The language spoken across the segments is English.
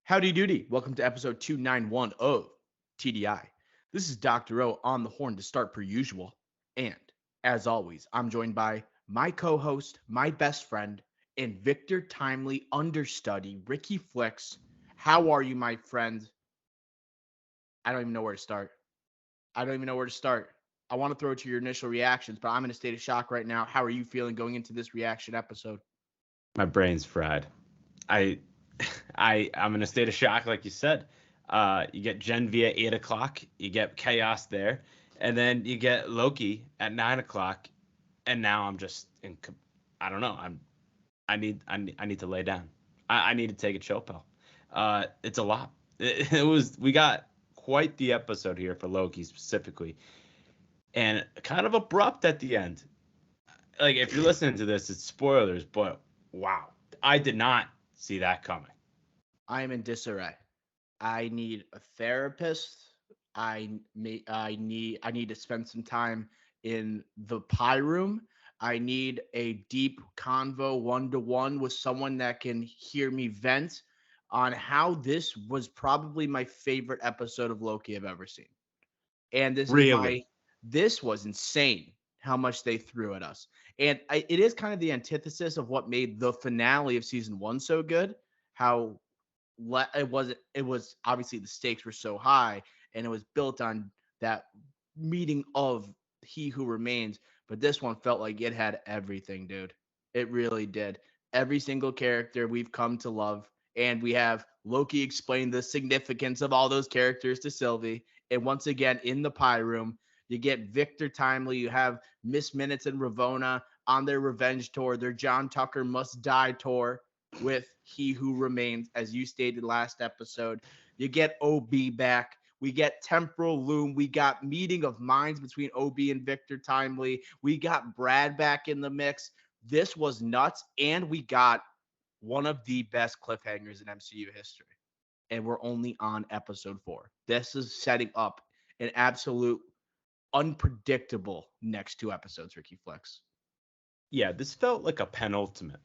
Howdy doody. Welcome to episode 291 of TDI. This is Dr. O on the horn to start per usual. And as always, I'm joined by my co host, my best friend, and Victor Timely understudy, Ricky Flicks. How are you, my friend? I don't even know where to start. I want to throw it to your initial reactions, but I'm in a state of shock right now. How are you feeling going into this reaction episode? My brain's fried. I I'm in a state of shock, like you said. You get Gen V at 8 o'clock, you get Chaos there, and then you get Loki at 9 o'clock, and now I'm just in. I don't know. I need to lay down. I need to take a chill pill. It's a lot. We got quite the episode here for Loki specifically, and kind of abrupt at the end. Like if you're listening to this, it's spoilers, but wow, I did not see that coming. I am in disarray. I need a therapist. I need to spend some time in the pie room. I need a deep convo one to one with someone that can hear me vent on how this was probably my favorite episode of Loki I've ever seen. And Really? this was insane how much they threw at us. And it is kind of the antithesis of what made the finale of season 1 so good. How it was obviously the stakes were so high and it was built on that meeting of he who remains, but this one felt like it had everything, dude. It really did. Every single character we've come to love, and we have Loki explain the significance of all those characters to Sylvie. And once again, in the pie room, you get Victor Timely, you have Miss Minutes and Ravona on their revenge tour, their John Tucker must die tour with He Who Remains, as you stated last episode. You get OB back. We get Temporal Loom. We got meeting of minds between OB and Victor Timely. We got Brad back in the mix. This was nuts. And we got one of the best cliffhangers in MCU history. And we're only on episode 4. This is setting up an absolute unpredictable next 2 episodes, Ricky Flex. Yeah, this felt like a penultimate.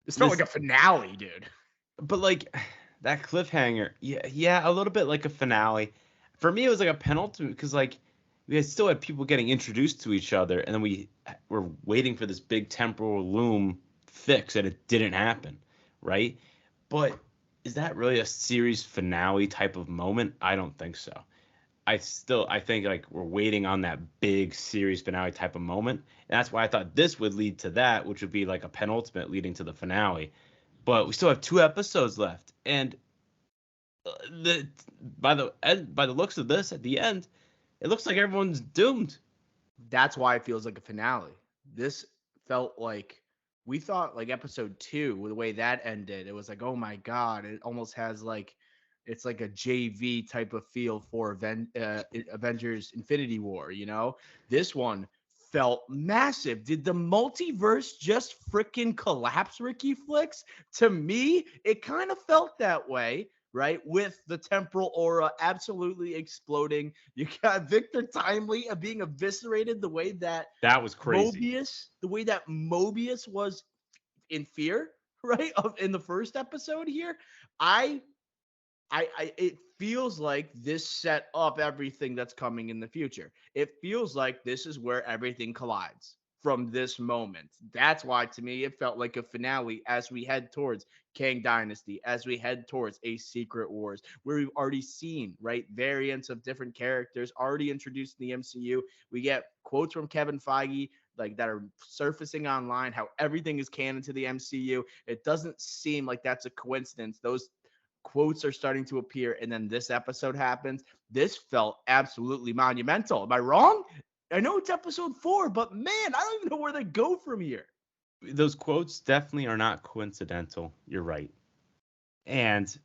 This felt like This, a finale, dude. but like that cliffhanger, yeah, a little bit like a finale. For me, it was like a penultimate because like we still had people getting introduced to each other, and then we were waiting for this big temporal loom fix, and it didn't happen, right? But is that really a series finale type of moment? I don't think so. I think like we're waiting on that big series finale type of moment. And that's why I thought this would lead to that, which would be like a penultimate leading to the finale. But we still have 2 episodes left, and the by the looks of this at the end, it looks like everyone's doomed. That's why it feels like a finale. This felt like we thought like episode 2 with the way that ended. It was like, oh my god, it almost has like it's like a JV type of feel for Avengers Infinity War, you know? This one felt massive. Did the multiverse just freaking collapse, Ricky Flicks? To me, it kind of felt that way, right? With the temporal aura absolutely exploding. You got Victor Timely being eviscerated That was crazy. The way that Mobius was in fear, right? Of in the first episode here. I it feels like this set up everything that's coming in the future. It feels like this is where everything collides from this moment. That's why to me it felt like a finale as we head towards Kang Dynasty, as we head towards a Secret Wars, where we've already seen, right, variants of different characters already introduced in the MCU. We get quotes from Kevin Feige like that are surfacing online, how everything is canon to the MCU. It doesn't seem like that's a coincidence. Those quotes are starting to appear, and then this episode happens. This felt absolutely monumental. Am I wrong? I know it's episode 4, but man, I don't even know where they go from here. Those quotes definitely are not coincidental. You're right. And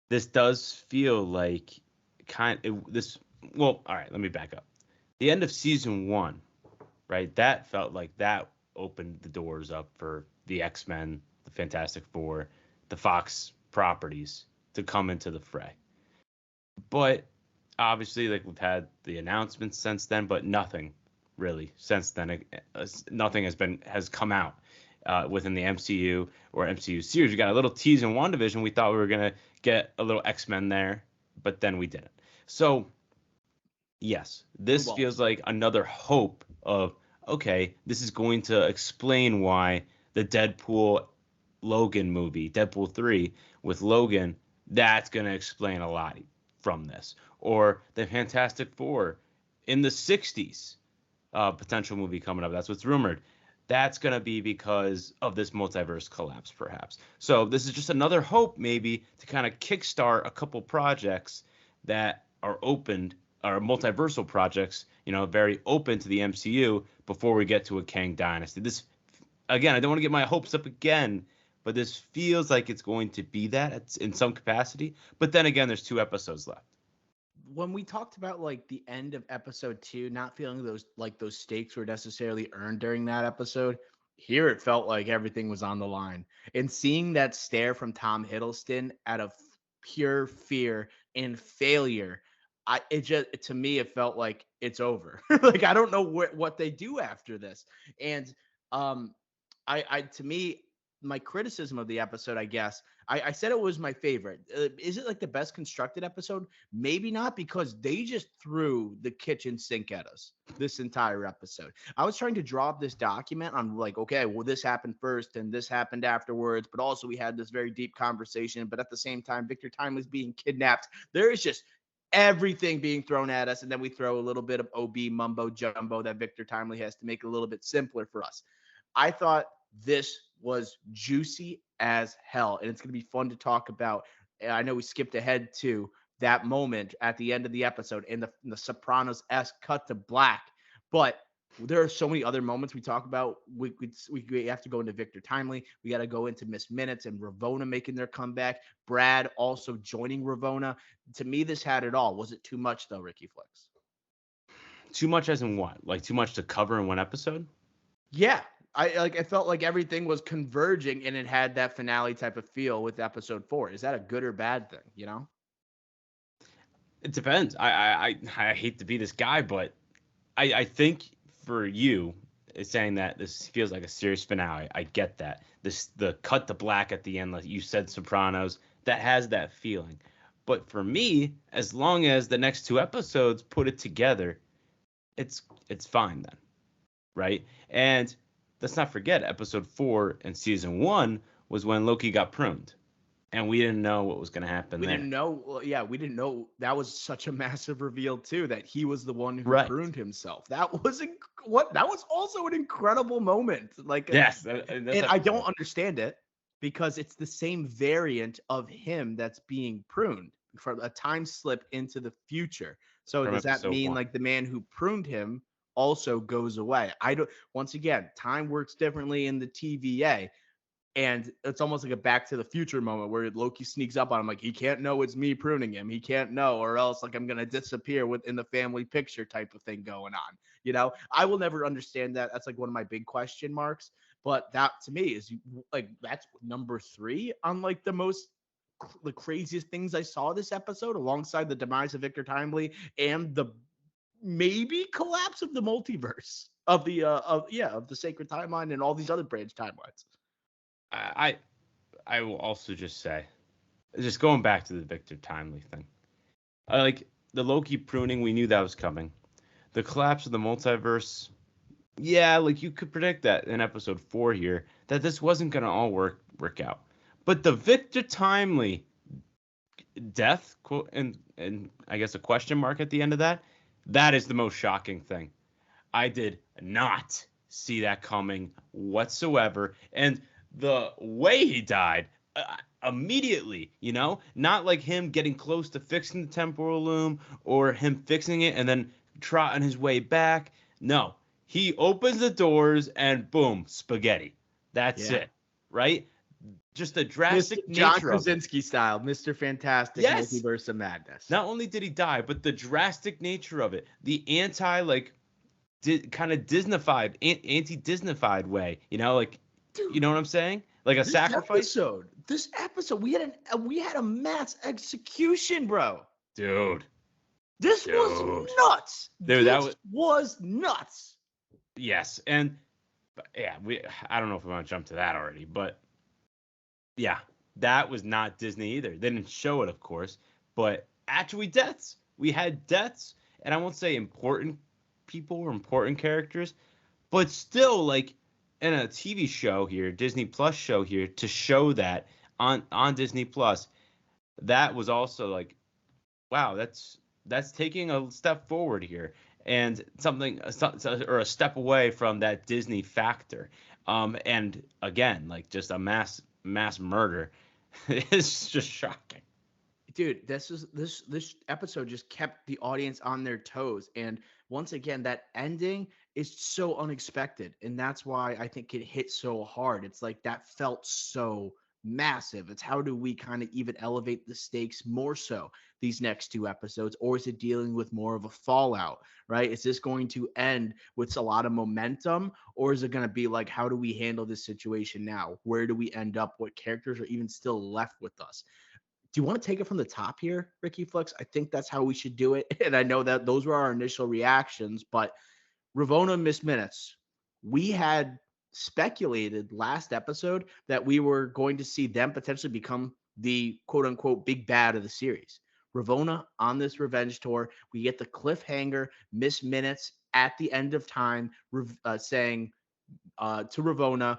this does feel like this. Well, all right, let me back up. The end of season 1, right? That felt like that opened the doors up for the X-Men, the Fantastic Four, the Fox properties to come into the fray. But obviously, like we've had the announcements since then, but nothing really since then. Nothing has come out. within the MCU or MCU series. We got a little tease in WandaVision. We thought we were gonna get a little X-Men there, but then we didn't. So yes, this Well, feels like another hope of, okay, this is going to explain why the Deadpool Logan movie, Deadpool 3 with Logan, that's going to explain a lot from this. Or the Fantastic Four in the 60s, potential movie coming up. That's what's rumored. That's going to be because of this multiverse collapse, perhaps. So this is just another hope, maybe, to kind of kickstart a couple projects that are opened, or multiversal projects, very open to the MCU before we get to a Kang Dynasty. This, again, I don't want to get my hopes up again, but this feels like it's going to be that in some capacity. But then again, there's 2 episodes left. when we talked about like the end of episode 2, not feeling those stakes were necessarily earned during that episode, here it felt like everything was on the line. And seeing that stare from Tom Hiddleston out of pure fear and failure, it just, to me, it felt like it's over. Like I don't know what they do after this. And um to me, my criticism of the episode, I guess, I said it was my favorite. Is it like the best constructed episode? Maybe not, because they just threw the kitchen sink at us this entire episode. I was trying to draw up this document on like, okay, well, this happened first and this happened afterwards, but also we had this very deep conversation. But at the same time, Victor Timely's being kidnapped. There is just everything being thrown at us, and then we throw a little bit of OB mumbo jumbo that Victor Timely has to make it a little bit simpler for us. I thought this was juicy as hell, and it's going to be fun to talk about. I know we skipped ahead to that moment at the end of the episode in the Sopranos-esque cut to black, but there are so many other moments we talk about. We have to go into Victor Timely. We got to go into Miss Minutes and Ravona making their comeback. Brad also joining Ravona. To me, this had it all. Was it too much though, Ricky Flex? Too much as in what? Like too much to cover in one episode? Yeah, I felt like everything was converging and it had that finale type of feel with episode 4. Is that a good or bad thing, you know? It depends. I hate to be this guy, but I think for you, saying that this feels like a serious finale. I get that. The cut to black at the end, like you said, Sopranos, that has that feeling. But for me, as long as the next 2 episodes put it together, it's fine then, right? And let's not forget, episode 4 in season 1 was when Loki got pruned, and we didn't know what was going to happen We there. didn't know. Well, yeah, we didn't know. That was such a massive reveal too, that he was the one who Right. pruned himself. That was that was also an incredible moment. Like, Yes, and I don't understand it, because it's the same variant of him that's being pruned from a time slip into the future. So from does that episode mean 1. like the man who pruned him also goes away? I don't. Once again, time works differently in the TVA. And it's almost like a Back to the Future moment where Loki sneaks up on him, like, he can't know it's me pruning him. He can't know, or else like I'm gonna disappear within the family picture type of thing going on. You know, I will never understand that. That's like one of my big question marks. But that to me is like that's number 3 on like the craziest things I saw this episode, alongside the demise of Victor Timely and the maybe collapse of the multiverse of the sacred timeline and all these other branch timelines. I will also just say, just going back to the Victor Timely thing, I like the Loki pruning. We knew that was coming. The collapse of the multiverse. Yeah, like you could predict that in episode 4 here, that this wasn't gonna all work out. But the Victor Timely death, quote, and I guess a question mark at the end of that is the most shocking thing. I did not see that coming whatsoever. And the way he died, immediately, not like him getting close to fixing the temporal loom or him fixing it and then trotting his way back. No, he opens the doors and boom, spaghetti. That's it, right? Just the drastic Mr. John nature of it. Krasinski style, Mr. Fantastic, Yes. Multiverse of Madness. Not only did he die, but the drastic nature of it, the kind of Disneyfied, anti-Disneyfied way, like, Dude, you know what I'm saying? Like a sacrifice. This episode, we had a mass execution, bro. Dude. This was nuts. Dude, this was nuts. Yes, and But yeah, I don't know if we want to jump to that already, but yeah, that was not Disney either. They didn't show it, of course, but actually deaths. We had deaths, and I won't say important people or important characters, but still, like in a TV show here, Disney Plus show here, to show that on Disney Plus, that was also like, wow, that's taking a step forward here, and something or a step away from that Disney factor. And again, like just a mass murder. It's just shocking. Dude, this episode just kept the audience on their toes. And once again, that ending is so unexpected. And that's why I think it hit so hard. It's like that felt so massive. It's how do we kind of even elevate the stakes more so these next two episodes? Or is it dealing with more of a fallout, right? Is this going to end with a lot of momentum? Or is it going to be like, how do we handle this situation now? Where do we end up? What characters are even still left with us? Do you want to take it from the top here, Ricky Flex? I think that's how we should do it. And I know that those were our initial reactions, but Ravona missed minutes. We had speculated last episode that we were going to see them potentially become the quote unquote big bad of the series. Ravona on this revenge tour, we get the cliffhanger, miss minutes at the end of time, saying to Ravona,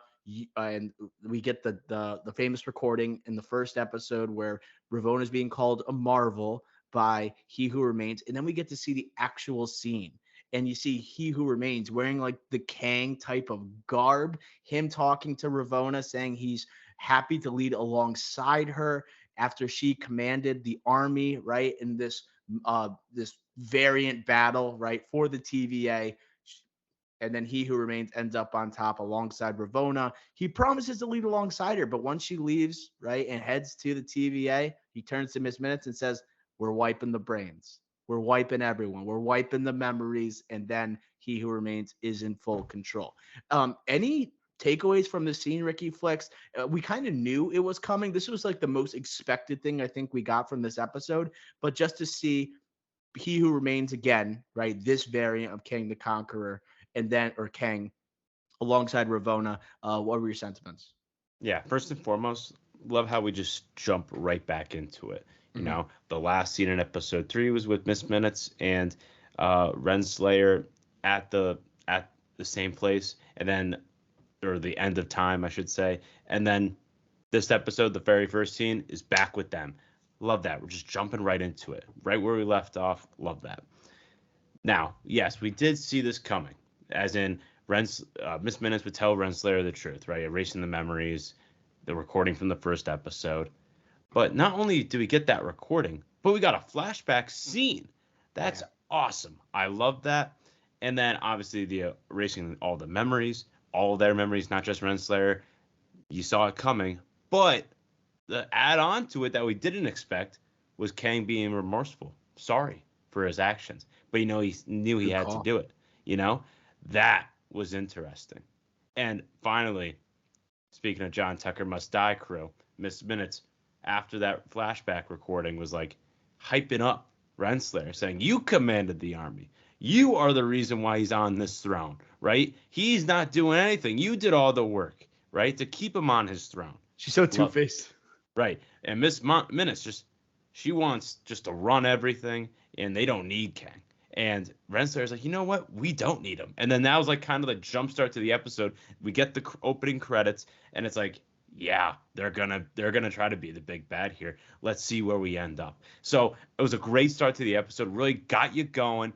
and we get the famous recording in the first episode where Ravona is being called a marvel by He Who Remains, and then we get to see the actual scene. And you see He Who Remains wearing like the Kang type of garb, him talking to Ravona, saying he's happy to lead alongside her after she commanded the army, right, in this variant battle, right, for the TVA, and then He Who Remains ends up on top alongside Ravona. He promises to lead alongside her, but once she leaves, right, and heads to the TVA, he turns to Miss Minutes and says, "We're wiping the brains. We're wiping everyone. We're wiping the memories." And then He Who Remains is in full control. Any takeaways from the scene, Ricky Flex? We kind of knew it was coming. This was like the most expected thing I think we got from this episode, but just to see He Who Remains again, right? This variant of Kang the Conqueror, and then or Kang alongside Ravona. What were your sentiments? Yeah, first and foremost, love how we just jump right back into it. You Mm-hmm. know, the last scene in episode 3 was with Miss Minutes and Renslayer at the at the same place, and then or the end of time, I should say, and then this episode, the very first scene, is back with them. Love that. We're just jumping right into it, right where we left off. Love that. Now, yes, we did see this coming, as in Miss Minutes would tell Renslayer the truth, right? Erasing the memories, the recording from the first episode. But not only do we get that recording, but we got a flashback scene. That's Yeah. awesome. I love that. And then obviously the erasing all the memories, all of their memories, not just Renslayer. You saw it coming. But the add on to it that we didn't expect was Kang being remorseful, sorry for his actions. But he knew he Good had to call. do it. You know, that was interesting. And finally, speaking of John Tucker Must Die crew, Miss Minutes after that flashback recording was like hyping up Renslayer, saying, "You commanded the army. You are the reason why he's on this throne, right? He's not doing anything. You did all the work, right, to keep him on his throne." She's so two Love, faced. right? And Minutes just she wants just to run everything, and they don't need Kang. And Renslayer's like, you know what? We don't need him. And then that was like kind of the jump start to the episode. We get the opening credits, and it's like, yeah, they're gonna try to be the big bad here. Let's see where we end up. So it was a great start to the episode. Really got you going,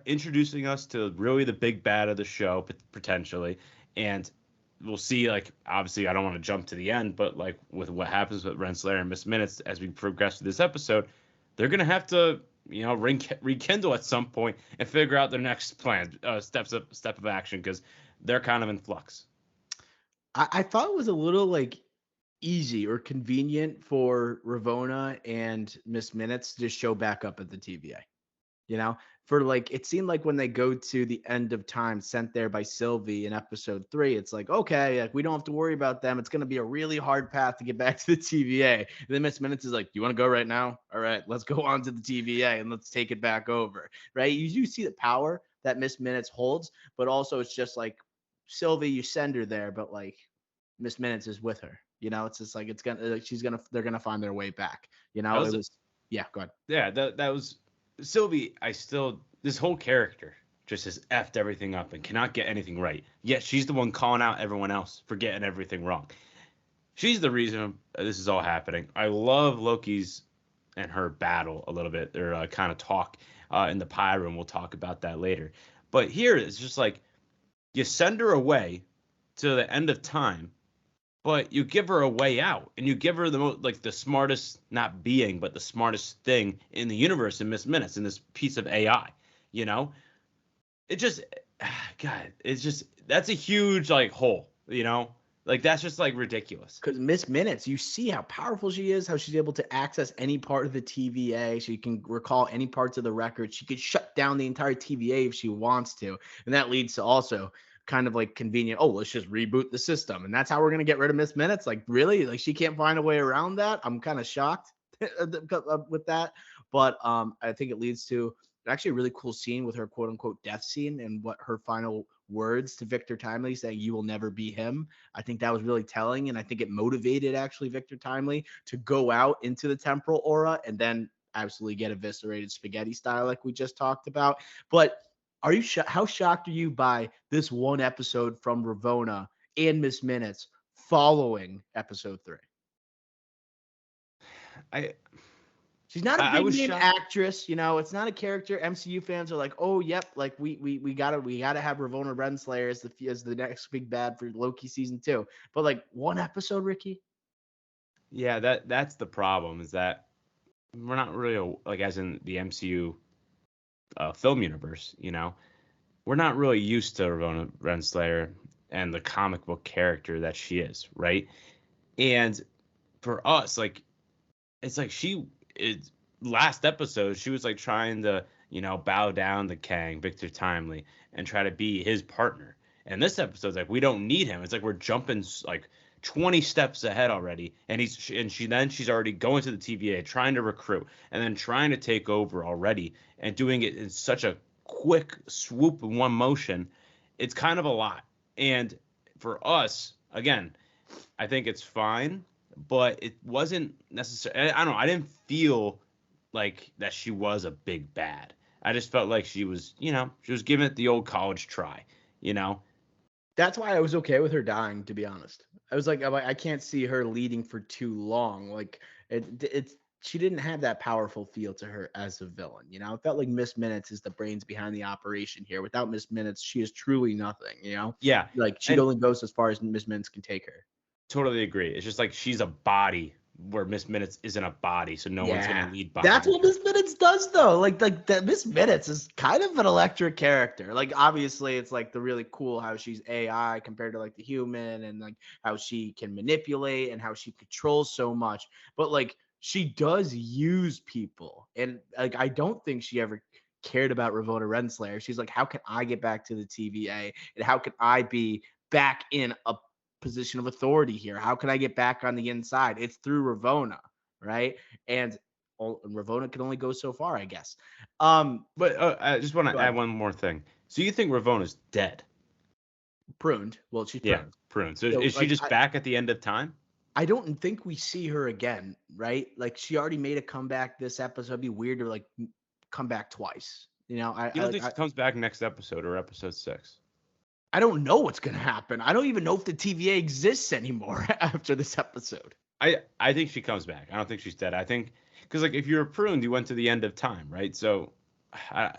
introducing us to really the big bad of the show potentially, and we'll see. Like obviously, I don't want to jump to the end, but like with what happens with Renslayer and Miss Minutes as we progress through this episode, they're gonna have to rekindle at some point and figure out their next plan, step of action because they're kind of in flux. I thought it was a little like easy or convenient for Ravona and Miss Minutes to just show back up at the TVA. You know, for like it seemed like when they go to the end of time sent there by Sylvie in episode 3, it's like, okay, like we don't have to worry about them. It's going to be a really hard path to get back to the TVA. And then Miss Minutes is like, do you want to go right now? All right, let's go on to the TVA and let's take it back over. Right. You do see the power that Miss Minutes holds, but also it's just like Sylvie, you send her there, but like Miss Minutes is with her. It's just like they're gonna find their way back. That It was was yeah. Go ahead. yeah, that was Sylvie. This whole character just has effed everything up and cannot get anything right. Yet she's the one calling out everyone else for getting everything wrong. She's the reason this is all happening. I love Loki's and her battle a little bit. Their kind of talk in the pie room. We'll talk about that later. But here it's just like you send her away to the end of time, but you give her a way out, and you give her the smartest, not being, but the smartest thing in the universe in Miss Minutes, in this piece of AI. You know, it just, God, it's just that's a huge like hole. Like that's just like ridiculous. Because Miss Minutes, you see how powerful she is, how she's able to access any part of the TVA. She can recall any parts of the record. She could shut down the entire TVA if she wants to. And that leads to also kind of like convenient, oh, let's just reboot the system. And that's how we're going to get rid of Miss Minutes. Like, really? Like, she can't find a way around that? I'm kind of shocked with that. But I think it leads to actually a really cool scene with her quote unquote death scene and what her final words to Victor Timely saying, "You will never be him." I think that was really telling. And I think it motivated actually Victor Timely to go out into the temporal aura and then absolutely get eviscerated spaghetti style, like we just talked about. But are you how shocked are you by this one episode from Ravonna and Miss Minutes following episode 3? I She's not a I big was name shocked. actress, It's not a character. MCU fans are like, oh, yep, like we gotta have Ravonna Renslayer as the next big bad for Loki season 2. But like one episode, Ricky. Yeah, that's the problem is that we're not really like as in the MCU film universe. We're not really used to Ravonna Renslayer and the comic book character that she is, right? And for us, like it's like last episode she was like trying to bow down to Kang, Victor Timely, and try to be his partner. And this episode's like we don't need him. It's like we're jumping like 20 steps ahead already, and she's already going to the TVA trying to recruit and then trying to take over already and doing it in such a quick swoop in one motion. It's kind of a lot. And for us, again, I think it's fine, but it wasn't necessary. I don't know. I didn't feel like that she was a big bad. I just felt like she was giving it the old college try, you know? That's why I was okay with her dying, to be honest. I was like, I can't see her leading for too long. Like it's she didn't have that powerful feel to her as a villain. It felt like Miss Minutes is the brains behind the operation here. Without Miss Minutes, she is truly nothing. Yeah. Like she And only goes as far as Miss Minutes can take her. totally agree. It's just like she's a body where Miss Minutes isn't a body, so no one's gonna Yeah, lead that's behind what her. Miss Minutes does, though. Like that, Miss Minutes is kind of an electric character. Like, obviously, it's like the really cool how she's AI compared to like the human, and like how she can manipulate and how she controls so much. But like, she does use people, and like, I don't think she ever cared about Ravonna Renslayer. She's like, how can I get back to the TVA, and how can I be back in a position of authority here? How can I get back on the inside? It's through Ravonna, right? And Ravonna can only go so far, I guess. But I just want to But add one more thing. So you think Ravona's dead? pruned. Well, she's Yeah, pruned. pruned. So So is she like just back at the end of time? I don't think we see her again, right? Like she already made a comeback this episode. It'd be weird to like come back twice. You don't think she comes back next episode or episode 6? I don't know what's gonna happen. I don't even know if the TVA exists anymore after this episode. I think she comes back. I don't think she's dead. I think because like if you're pruned, you went to the end of time, right? So I,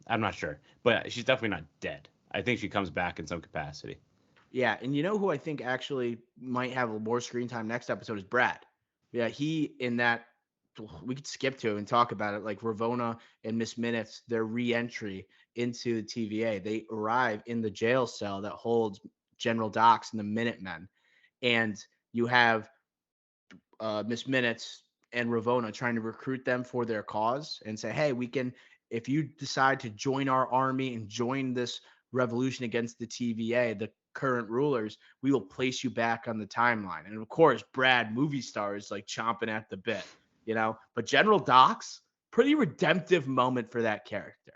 I'm not sure, but she's definitely not dead. I think she comes back in some capacity. Yeah, and you know who I think actually might have more screen time next episode is Brad. Yeah, he in that we could skip to and talk about it. Like Ravonna and Miss Minutes, their re-entry into the TVA. They arrive in the jail cell that holds General Dox and the Minutemen, and you have Miss Minutes and Ravonna trying to recruit them for their cause and say, hey, we can, if you decide to join our army and join this revolution against the TVA, the current rulers, we will place you back on the timeline. And of course, Brad, movie star, is like chomping at the bit. But General Dox, pretty redemptive moment for that character.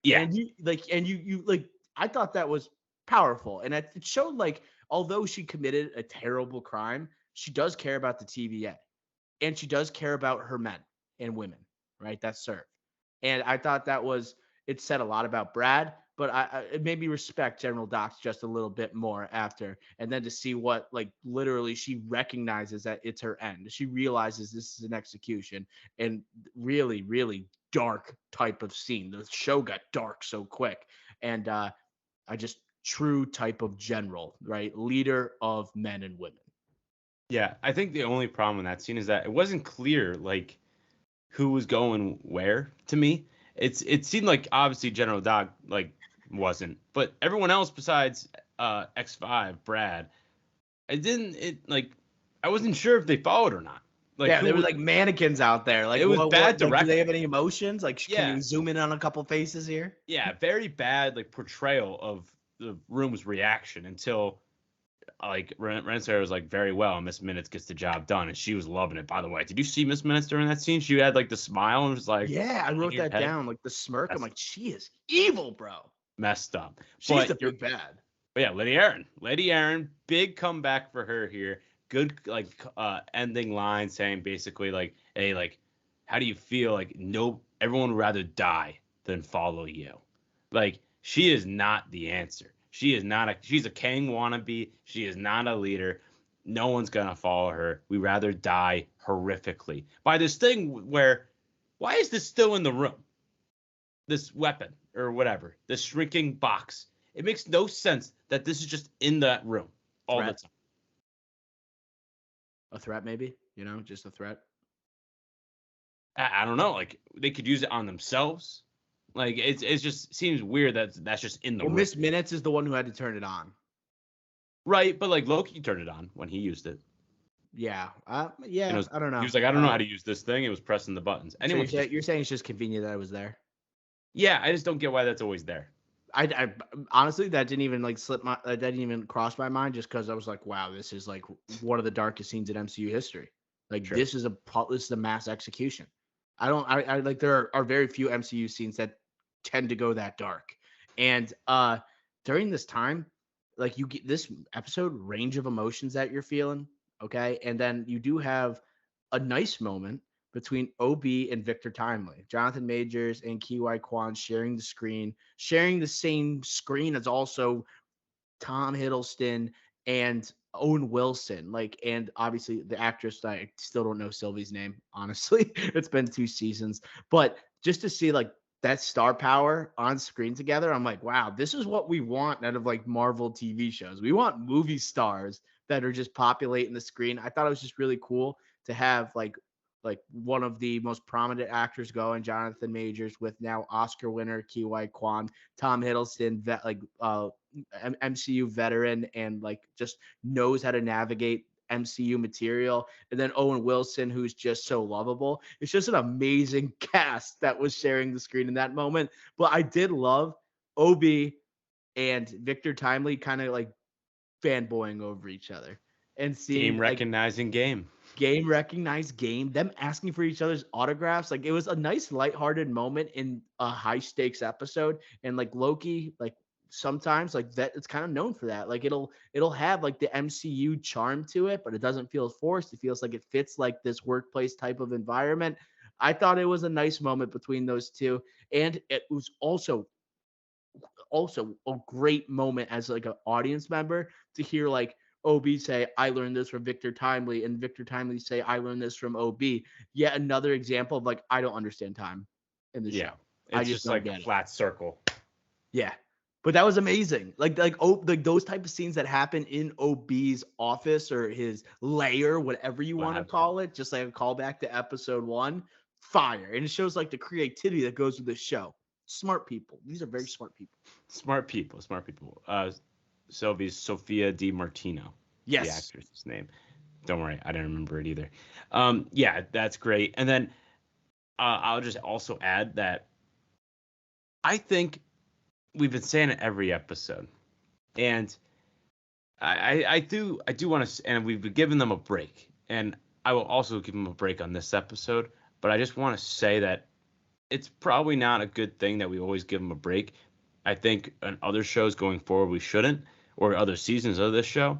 Yeah, And you like, I thought that was powerful. And it showed like, although she committed a terrible crime, she does care about the TVA and she does care about her men and women, right? That serve. And I thought it said a lot about Brad, but it made me respect General Dox just a little bit more after. And then to see what, like, literally she recognizes that it's her end. She realizes this is an execution, and really, really dark type of scene. The show got dark so quick. And I just true type of general, right? Leader of men and women. Yeah, I think the only problem in that scene is that it wasn't clear like who was going where to me. It seemed like obviously General Dog like wasn't, but everyone else besides X5, Brad, I wasn't sure if they followed or not. Like Yeah, who there was was like mannequins out there. Like it was bad like, do they have directing. any emotions? Like, can Yeah. you zoom in on a couple faces here? Yeah, very bad like portrayal of the room's reaction until like Renslayer was like very well. Miss Minutes gets the job done, and she was loving it. By the way, did you see Miss Minutes during that scene? She had like the smile and was like, Yeah, I wrote your that head. down. Like the smirk. I'm That's like, she is evil, bro. messed up. She's But the big bad. But yeah, Lady Aaron, big comeback for her here. Good like ending line saying basically like, hey, like, how do you feel? Like, no, everyone would rather die than follow you. Like, she is not the answer. She's a Kang wannabe. She is not a leader. No one's gonna follow her. We rather die horrifically by this thing where, why is this still in the room? This weapon or whatever, this shrinking box. It makes no sense that this is just in that room all the time. A threat, maybe? Just a threat. I don't know. Like they could use it on themselves. Like it's just seems weird that that's just in the room. Miss Minutes is the one who had to turn it on. Right, but like Loki turned it on when he used it. Yeah. Yeah. I don't know. He was like, I don't know how to use this thing. It was pressing the buttons. Anyone. So you're saying it's just convenient that I was there? Yeah, I just don't get why that's always there. I honestly, that didn't even like that didn't even cross my mind, just because I was like, wow, this is like one of the darkest scenes in MCU history. Like Sure. this is a mass execution. I like, there are very few MCU scenes that tend to go that dark. And during this time, like, you get this episode range of emotions that you're feeling, okay? And then you do have a nice moment between OB and Victor Timely, Jonathan Majors and Kiwai Kwan sharing the same screen as also Tom Hiddleston and Owen Wilson. Like, and obviously the actress, I still don't know Sylvie's name, honestly. It's been 2 seasons. But just to see like that star power on screen together, I'm like, wow, this is what we want out of like Marvel TV shows. We want movie stars that are just populating the screen. I thought it was just really cool to have like one of the most prominent actors going, Jonathan Majors, with now Oscar winner Kiwai Kwan, Tom Hiddleston, MCU veteran, and like just knows how to navigate MCU material, and then Owen Wilson, who's just so lovable. It's just an amazing cast that was sharing the screen in that moment. But I did love OB and Victor Timely kind of like fanboying over each other and seeing Game recognizing game. Game recognized game, them asking for each other's autographs. Like, it was a nice lighthearted moment in a high stakes episode. And like Loki, like sometimes like that, it's kind of known for that. Like it'll have like the MCU charm to it, but it doesn't feel forced. It feels like it fits like this workplace type of environment. I thought it was a nice moment between those two. And it was also a great moment as like an audience member to hear like OB say, I learned this from Victor Timely, and Victor Timely say, I learned this from OB. Yet another example of like, I don't understand time in the show. I It's just don't like get a it. flat circle. Yeah. But that was amazing. Like those type of scenes that happen in OB's office or his lair, whatever you want to call it, just like a callback to episode 1, fire. And it shows like the creativity that goes with the show. Smart people. These are very smart people. Smart people. Sylvie's Sophia Di Martino. Yes. The actress's name. Don't worry, I didn't remember it either. Yeah, that's great. And then I'll just also add that I think we've been saying it every episode, and I do want to, and we've given them a break, and I will also give them a break on this episode. But I just want to say that it's probably not a good thing that we always give them a break, I think on other shows going forward we shouldn't, or other seasons of this show.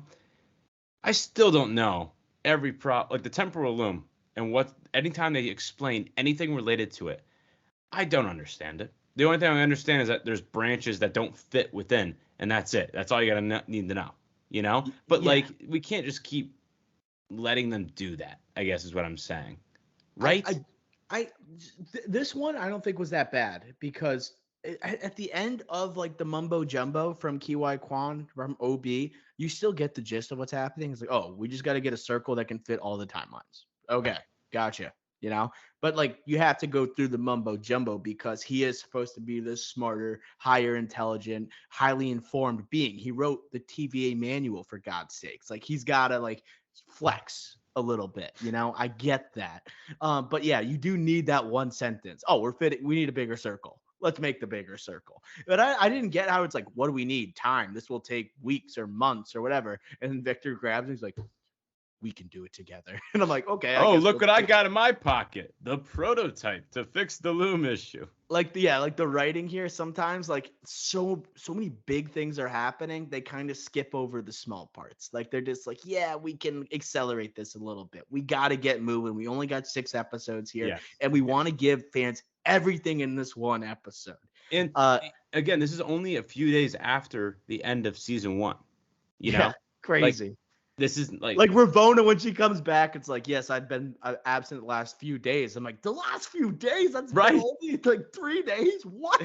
I still don't know every like the temporal loom and what anytime they explain anything related to it, I don't understand it. The only thing I understand is that there's branches that don't fit within, and that's it. That's all you gotta need to know, you know. But Yeah, like, we can't just keep letting them do that. I guess is what I'm saying, I, right? I, this one I don't think was that bad because at the end of like the mumbo jumbo from Kiwai Kwan from OB, you still get the gist of what's happening. It's like, oh, we just got to get a circle that can fit all the timelines. Okay, gotcha. You know, but like you have to go through the mumbo jumbo because he is supposed to be this smarter, higher intelligent, highly informed being. He wrote the TVA manual for God's sakes. Like he's got to like flex a little bit. You know, I get that. But yeah, you do need that one sentence. Oh, we're fitting. We need a bigger circle. Let's make the bigger circle. But I didn't get how it's like, what do we need? Time. This will take weeks or months or whatever. And then Victor grabs and he's like, we can do it together. And I'm like, okay, I Oh, guess look we'll what I do it. got in my pocket. The prototype to fix the loom issue. Like the like the writing here sometimes like so many big things are happening, they kind of skip over the small parts. Like they're just like, yeah, we can accelerate this a little bit, we got to get moving, we only got 6 episodes here, Yes. and we want to give fans everything in this one episode. And uh again, this is only a few days after the end of season one. You yeah, know, like crazy. this is like Like Ravona, when she comes back, it's like, yes, I've been absent the last few days. I'm like, the last few days? That's been right. only like 3 days? What?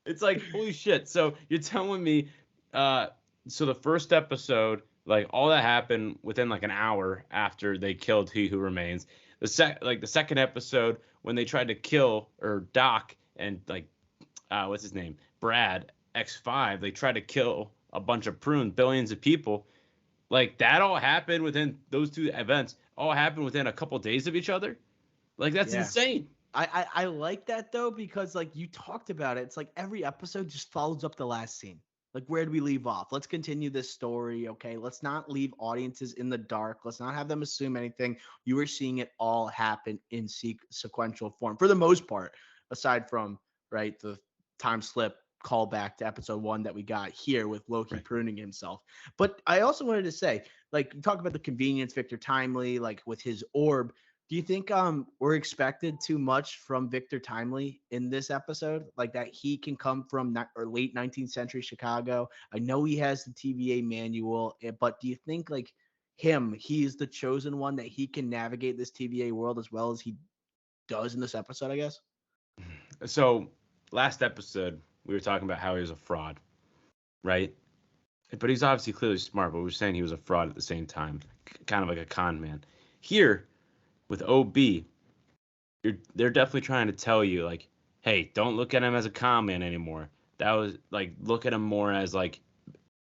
It's like holy shit. So you're telling me, uh, so the first episode, like all that happened within like an hour after they killed He Who Remains. The second episode when they tried to kill or Doc and like what's his name, Brad X5, they tried to kill a bunch of prune billions of people. Like that all happened within those two events. All happened within a couple days of each other. Like that's Yeah. insane. I like that though, because like you talked about it, it's like every episode just follows up the last scene. Like, where do we leave off? Let's continue this story. Okay, let's not leave audiences in the dark. Let's not have them assume anything. You are seeing it all happen in sequential form for the most part, aside from right the time slip callback to episode 1 that we got here with Loki Right. pruning himself. But I also wanted to say, like, you talk about the convenience, Victor Timely, like with his orb. Do you think we're expected too much from Victor Timely in this episode? Like that he can come from or late 19th century Chicago. I know he has the TVA manual, but do you think like he's the chosen one that he can navigate this TVA world as well as he does in this episode, I guess? So last episode we were talking about how he was a fraud, right? But he's obviously clearly smart, but we were saying he was a fraud at the same time, kind of like a con man. Here with OB, they're definitely trying to tell you like, hey, don't look at him as a con man anymore. That was like look at him more as like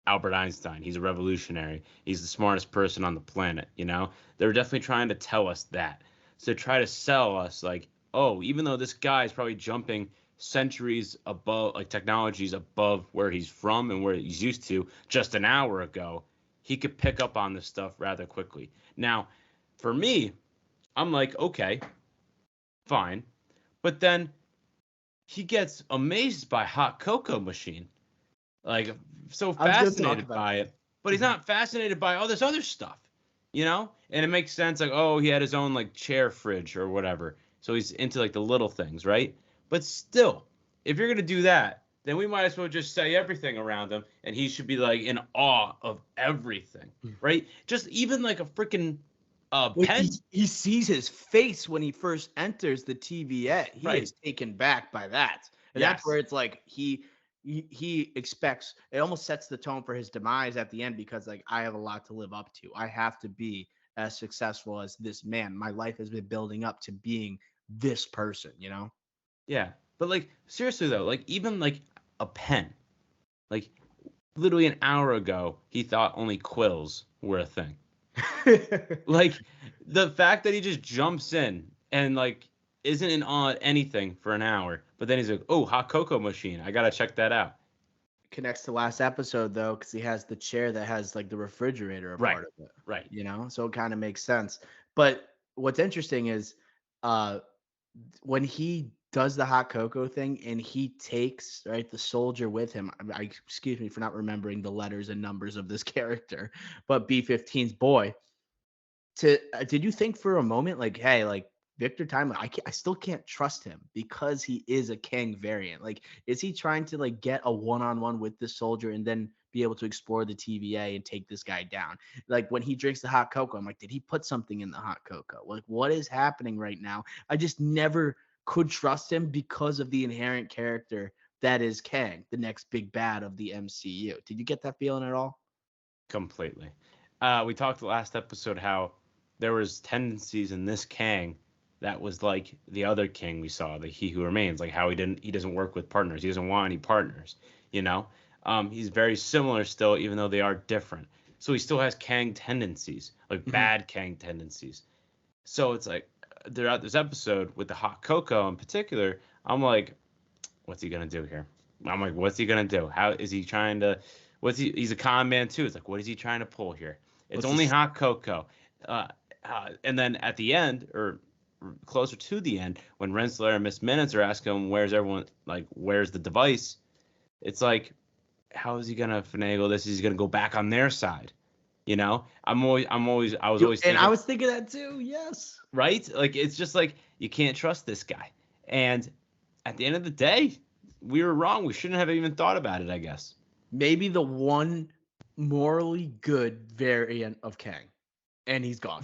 Albert Einstein. He's a revolutionary. He's the smartest person on the planet, you know? They're definitely trying to tell us that. So try to sell us like, oh, even though this guy is probably jumping centuries above, like technologies above where he's from and where he's used to just an hour ago, he could pick up on this stuff rather quickly. Now, for me, I'm like, okay, fine. But then he gets amazed by hot cocoa machine, like so I was going to talk fascinated about by that. it, but he's not fascinated by all this other stuff, you know? And it makes sense, like, oh, he had his own like chair fridge or whatever. So he's into like the little things, right? But still, if you're gonna do that, then we might as well just say everything around him and he should be like in awe of everything, right? Just even like a freaking Well, pen. he sees his face when he first enters the TVA. He Right. is taken back by that, and that's Yes. where it's like he expects. It almost sets the tone for his demise at the end because like I have a lot to live up to. I have to be as successful as this man. My life has been building up to being this person. You know. Yeah. But like seriously though, like even like a pen. Like literally an hour ago, he thought only quills were a thing. Like the fact that he just jumps in and like isn't in awe at anything for an hour, but then he's like, "Oh, hot cocoa machine. I gotta check that out." Connects to last episode though, because he has the chair that has like the refrigerator a Right. part of it. Right. You know, so it kind of makes sense. But what's interesting is, uh, when he does the hot cocoa thing, and he takes the soldier with him. Excuse me for not remembering the letters and numbers of this character, but B-15's boy. Did you think for a moment like, hey, like Victor Time, I still can't trust him because he is a Kang variant. Like, is he trying to like get a one-on-one with the soldier and then be able to explore the TVA and take this guy down? Like when he drinks the hot cocoa, I'm like, did he put something in the hot cocoa? Like, what is happening right now? I just never could trust him because of the inherent character that is Kang, the next big bad of the MCU. Did you get that feeling at all? Completely. We talked last episode how there was tendencies in this Kang that was like the other King we saw, the He Who Remains, like how he doesn't work with partners. He doesn't want any partners, you know? He's very similar still, even though they are different. So he still has Kang tendencies, like Mhm. bad Kang tendencies. So it's like throughout this episode with the hot cocoa in particular, I'm like, what's he gonna do here? I'm like, what's he gonna do? How is he trying to? He's a con man too. It's like, what is he trying to pull here? It's What's only this? hot cocoa. And then at the end, or closer to the end, when Renslayer and Miss Minutes are asking him, where's everyone? Like, where's the device? It's like, how is he gonna finagle this? Is he gonna go back on their side? You know, I was always And I thinking, was thinking that too. Yes. right? Like, it's just like you can't trust this guy. And at the end of the day, we were wrong. We shouldn't have even thought about it, I guess. Maybe the one morally good variant of Kang, and he's gone.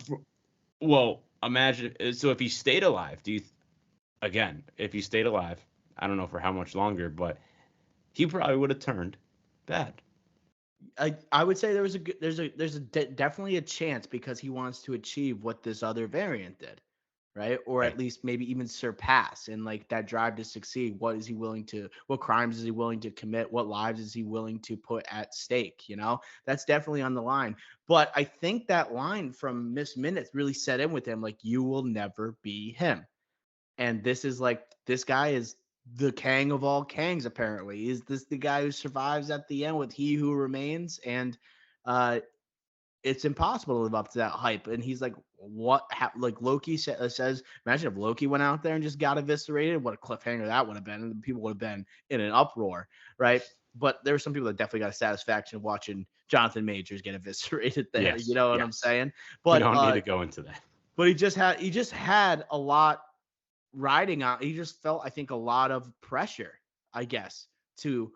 Well, imagine so if he stayed alive, again, if he stayed alive, I don't know for how much longer, but he probably would have turned bad. I would say definitely a chance because he wants to achieve what this other variant did, right? Or Right. at least maybe even surpass and like that drive to succeed. What crimes is he willing to commit? What lives is he willing to put at stake? That's definitely on the line. But I think that line from Miss Minutes really set in with him, like, you will never be him. And this is like, this guy is the Kang of all Kangs, apparently. Is this the guy who survives at the end with He Who Remains? And uh it's impossible to live up to that hype. And he's like, like Loki says, imagine if Loki went out there and just got eviscerated, what a cliffhanger that would have been. And people would have been in an uproar, right? But there were some people that definitely got a satisfaction of watching Jonathan Majors get eviscerated there. You Yes. know what I'm Yes. saying? We But don't need to go into that. he just had a lot riding on. He just felt, I think, a lot of pressure, I guess, to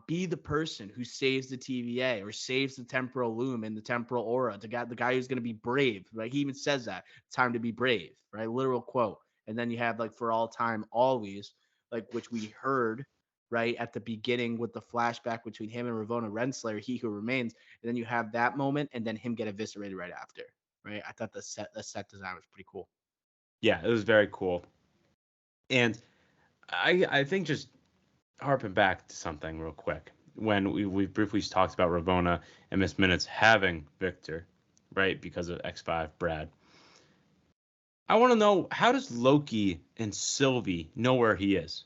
be the person who saves the TVA or saves the temporal loom and the temporal aura. The guy who's going to be brave, right? He even says that time to be brave, right? Literal quote. And then you have like for all time, always, like, which we heard right at the beginning with the flashback between him and Ravonna Renslayer, He Who Remains. And then you have that moment, and then him get eviscerated right after, right? I thought the set design was pretty cool. Yeah, it was very cool. And I think just harping back to something real quick. When we briefly talked about Ravonna and Miss Minutes having Victor, right, because of X5 Brad. I want to know, how does Loki and Sylvie know where he is?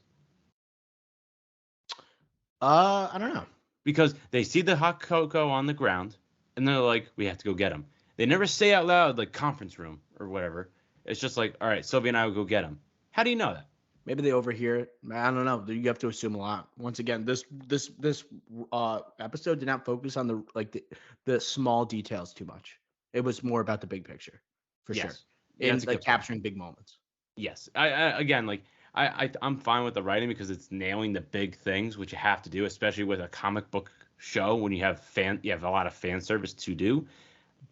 I don't know. Because they see the hot cocoa on the ground and they're like, we have to go get him. They never say out loud, like conference room or whatever. It's just like, all right, Sylvie and I will go get him. How do you know that? Maybe they overhear it. I don't know. You have to assume a lot. Once again, this episode did not focus on the small details too much. It was more about the big picture, for sure, Yes, that's and a like good point. capturing big moments. Yes, I again, like I'm fine with the writing because it's nailing the big things, which you have to do, especially with a comic book show when you have a lot of fan service to do.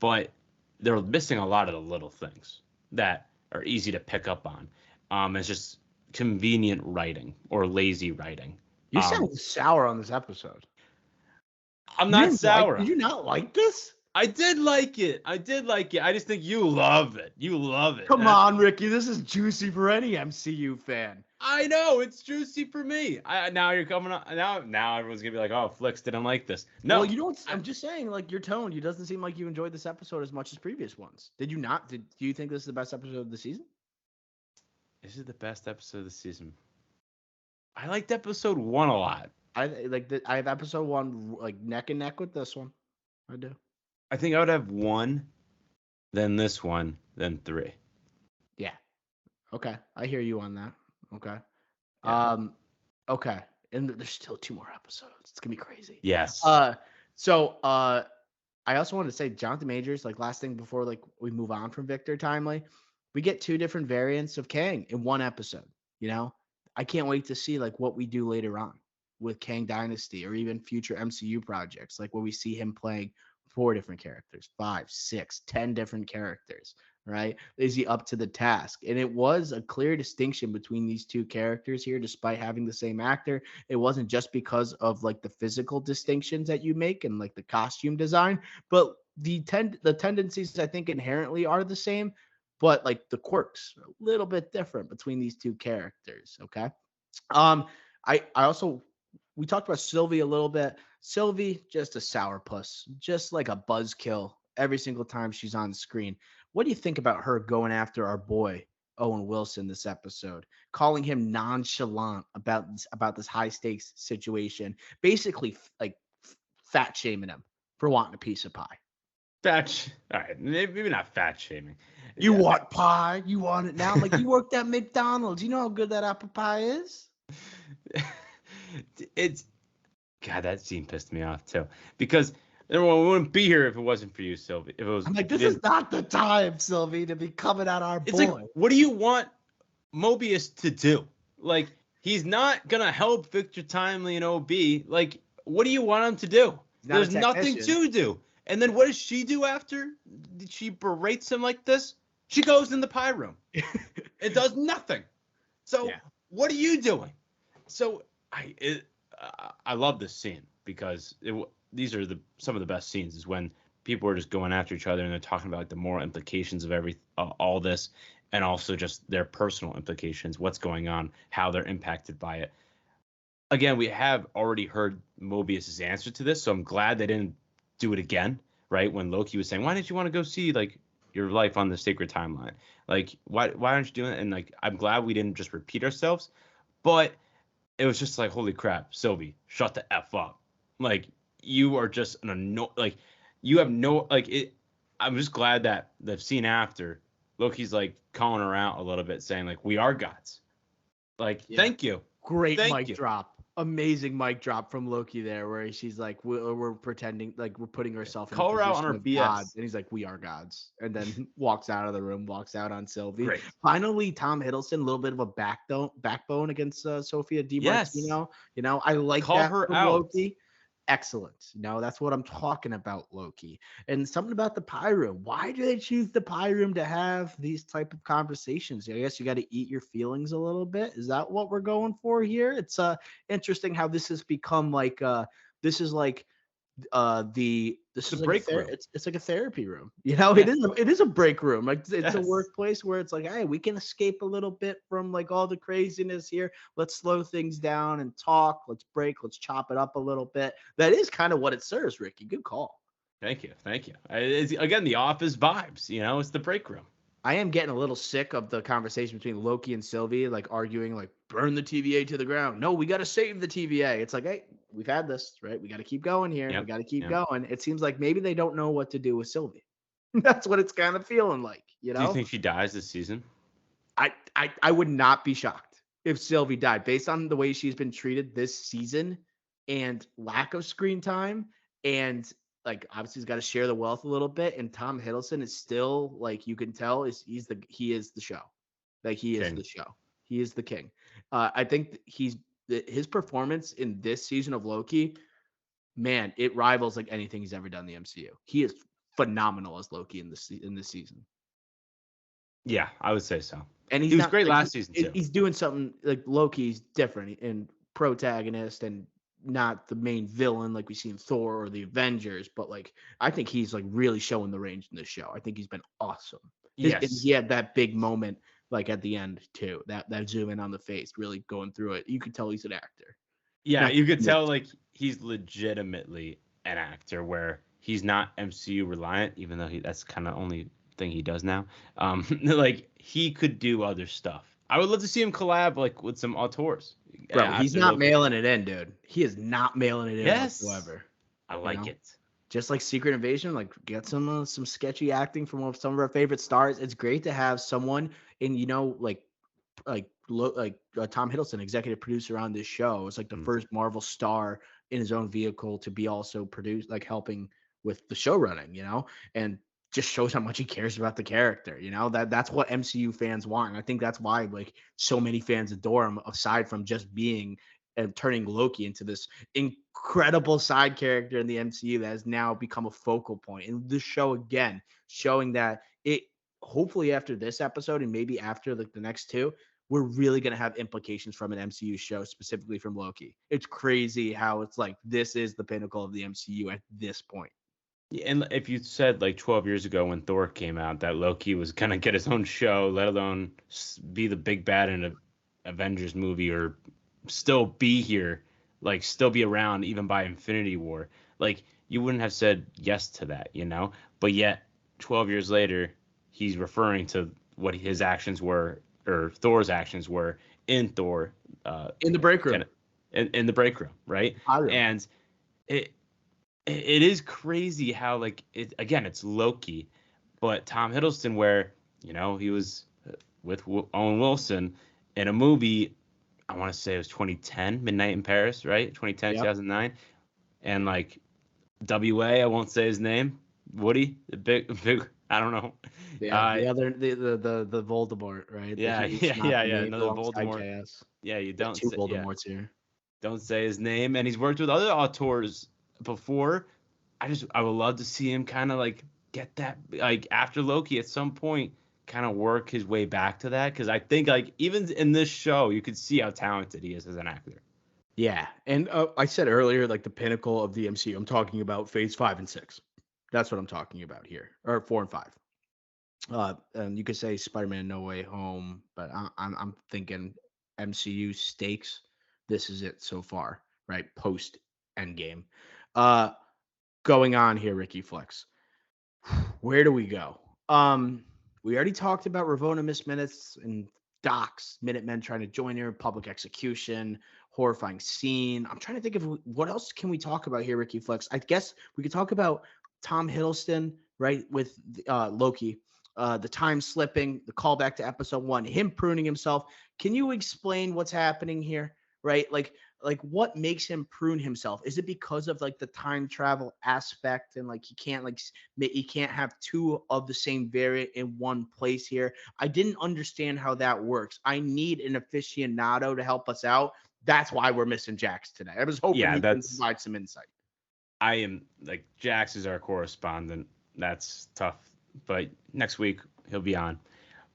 But they're missing a lot of the little things that are easy to pick up on. It's just convenient writing or lazy writing. You Um, sound sour on this episode. I'm You not didn't like? sour. Did you not like this? I did like it. I did like it. I just think you love it. You love it. Come on, Ricky. This is juicy for any MCU fan. I know it's juicy for me. Now you're coming up. Now everyone's gonna be like, "Oh, Flix didn't like this." Well, No, I, I'm just saying, like, your tone. You doesn't seem like you enjoyed this episode as much as previous ones. Did you not? Do you think this is the best episode of the season? this is the best episode of the season. I liked episode 1 a lot. I have episode 1 like neck and neck with this one. I do. I think I would have 1, then this one, then 3. Yeah. Okay. I hear you on that. Okay. Yeah. Okay. And there's still 2 more episodes. It's gonna be crazy. Yes. Uh, so I also wanted to say Jonathan Majors, like last thing before like we move on from Victor Timely, we get 2 different variants of Kang in one episode. You know, I can't wait to see like what we do later on with Kang Dynasty or even future MCU projects, like where we see him playing 4 different characters, 5, 6, 10 different characters. Right? Is he up to the task? And it was a clear distinction between these 2 characters here, despite having the same actor. It wasn't just because of like the physical distinctions that you make and like the costume design, but the tendencies I think inherently are the same, but like the quirks are a little bit different between these 2 characters. Okay. Um, I also we talked about Sylvie a little bit. Sylvie, just a sourpuss, just like a buzzkill every single time she's on the screen. What do you think about her going after our boy Owen Wilson this episode, calling him nonchalant about this high stakes situation, basically like fat shaming him for wanting a piece of pie? All right, maybe not fat shaming. You Yeah. want pie? You want it now? Like you worked at McDonald's. You know how good that apple pie is? It's God, that scene pissed me off too. Because everyone wouldn't be here if it wasn't for you, Sylvie. If it was I'm like, if you this is didn't. not the time, Sylvie, to be coming at our It's like, boy. what do you want Mobius to do? Like, he's not gonna help Victor Timely and OB. Like, what do you want him to do? He's not a There's nothing technician. to do. And then what does she do after she berates him like this? She goes in the pie room. It does nothing. So Yeah. what are you doing? So I love this scene because these are some of the best scenes is when people are just going after each other and they're talking about like the moral implications of all this, and also just their personal implications, what's going on, how they're impacted by it. Again, we have already heard Mobius's answer to this, so I'm glad they didn't do it again. Right when Loki was saying, "Why didn't you want to go see like your life on the sacred timeline? Like why aren't you doing it?" And like I'm glad we didn't just repeat ourselves, but it was just like, holy crap, Sylvie, shut the F up. Like, you are just like, you have no, like, it. I'm just glad that the scene after, Loki's like calling her out a little bit, saying, like, we are gods. Like, Yeah. thank you. Great Thank mic you. drop. Amazing mic drop from Loki there, where she's like, we're pretending, like, we're putting ourselves in a Call her out on position her of BS. gods. And he's like, we are gods. And then walks out of the room, walks out on Sylvie. Great. Finally, Tom Hiddleston, a little bit of a backbone against Sophia DiMartino. Yes. You know, I like Call that her from out. Loki. Excellent. You know, that's what I'm talking about, Loki. And something about the pie room. Why do they choose the pie room to have these type of conversations? I guess you got to eat your feelings a little bit. Is that what we're going for here? It's interesting how this has become like this is like this The is like break room. it's like a therapy room. You know, Yeah. it is a break room. Like it's Yes. a workplace where it's like, hey, we can escape a little bit from like all the craziness here. Let's slow things down and talk. Let's break. Let's chop it up a little bit. That is kind of what it serves, Ricky. Good call. Thank you. Thank you. It's, again, the office vibes, it's the break room. I am getting a little sick of the conversation between Loki and Sylvie, like arguing, like burn the TVA to the ground. No, we got to save the TVA. It's like, hey, we've had this, right? We got to keep going here. Yep. We got to keep Yep. going. It seems like maybe they don't know what to do with Sylvie. That's what it's kind of feeling like, you know? Do you think she dies this season? I would not be shocked if Sylvie died based on the way she's been treated this season and lack of screen time, and like obviously he's got to share the wealth a little bit, and Tom Hiddleston is still like, you can tell he is the show. Like he is King. the show. He is the king. I think his performance in this season of Loki, man, it rivals like anything he's ever done in the MCU. He is phenomenal as Loki in this season. Yeah, I would say so. And he was great last season too. He's doing something like Loki's different and protagonist and not the main villain like we see in Thor or the Avengers, but like I think he's like really showing the range in this show. I think he's been awesome. And he had that big moment like at the end too. That zoom in on the face, really going through it. You could tell he's an actor. Yeah, you could tell like he's legitimately an actor where he's not MCU reliant, even though that's kind of only thing he does now. Like he could do other stuff. I would love to see him collab like with some auteurs. Bro, he's not mailing it in, dude. He is not mailing it in whatsoever. I like it. Just like Secret Invasion, like get some sketchy acting from some of our favorite stars. It's great to have someone in, like Tom Hiddleston, executive producer on this show. It's like the first Marvel star in his own vehicle to be also produced, like helping with the show running, and just shows how much he cares about the character. That's what MCU fans want, and I think that's why like so many fans adore him. Aside from just being and turning Loki into this incredible side character in the MCU that has now become a focal point. And this show again showing that it hopefully after this episode and maybe after like the next two, we're really going to have implications from an MCU show, specifically from Loki. It's crazy how it's like this is the pinnacle of the MCU at this point. Yeah, and if you said like 12 years ago when Thor came out that Loki was going to get his own show, let alone be the big bad in an Avengers movie or still be here, like still be around even by Infinity War, like you wouldn't have said yes to that, But yet 12 years later, he's referring to what his actions were or Thor's actions were in Thor in the break room. In the break room, right? And it is crazy how like it's Loki, but Tom Hiddleston where he was with Owen Wilson in a movie. I want to say it was 2010, Midnight in Paris, right? 2010, 2009, and like WA, I won't say his name, Woody, the big. I don't know. Yeah, the Voldemort, right? Yeah, another Voldemort. KS. Yeah, you don't two say Voldemorts here. Don't say his name, and he's worked with other auteurs before. I would love to see him kind of like get that like after Loki at some point kind of work his way back to that, because I think like even in this show you could see how talented he is as an actor. Yeah, and I said earlier like the pinnacle of the MCU. I'm talking about Phase 5 and 6. That's what I'm talking about here, or 4 and 5. And you could say Spider-Man No Way Home, but I'm thinking MCU stakes. This is it so far, right? Post Endgame. Going on here, Ricky Flex. Where do we go? We already talked about Ravonna missed minutes and Doc's Minutemen trying to join her, public execution, horrifying scene. I'm trying to think of what else can we talk about here, Ricky Flex. I guess we could talk about Tom Hiddleston, right, with Loki, the time slipping, the callback to episode 1, him pruning himself. Can you explain what's happening here, right? Like what makes him prune himself? Is it because of like the time travel aspect and like he can't have two of the same variant in one place here? I didn't understand how that works. I need an aficionado to help us out. That's why we're missing Jax today. I was hoping he can provide some insight. I am like Jax is our correspondent. That's tough, but next week he'll be on.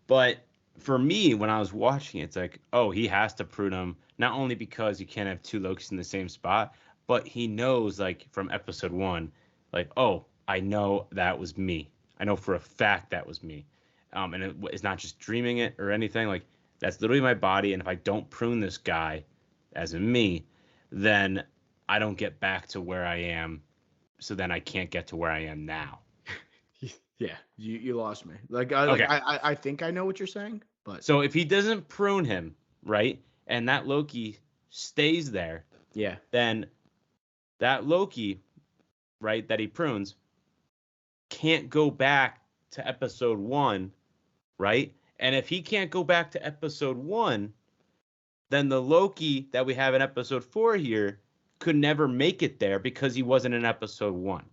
But for me, when I was watching it, it's like, oh, he has to prune him, not only because you can't have two Lokis in the same spot, but he knows, like, from episode 1, like, oh, I know that was me. I know for a fact that was me. And it's not just dreaming it or anything. Like, that's literally my body, and if I don't prune this guy, as in me, then I don't get back to where I am, so then I can't get to where I am now. Yeah, you lost me. I think I know what you're saying, but so if he doesn't prune him, right, and that Loki stays there, yeah, then that Loki, right, that he prunes, can't go back to episode 1, right? And if he can't go back to episode 1, then the Loki that we have in episode 4 here could never make it there because he wasn't in episode 1.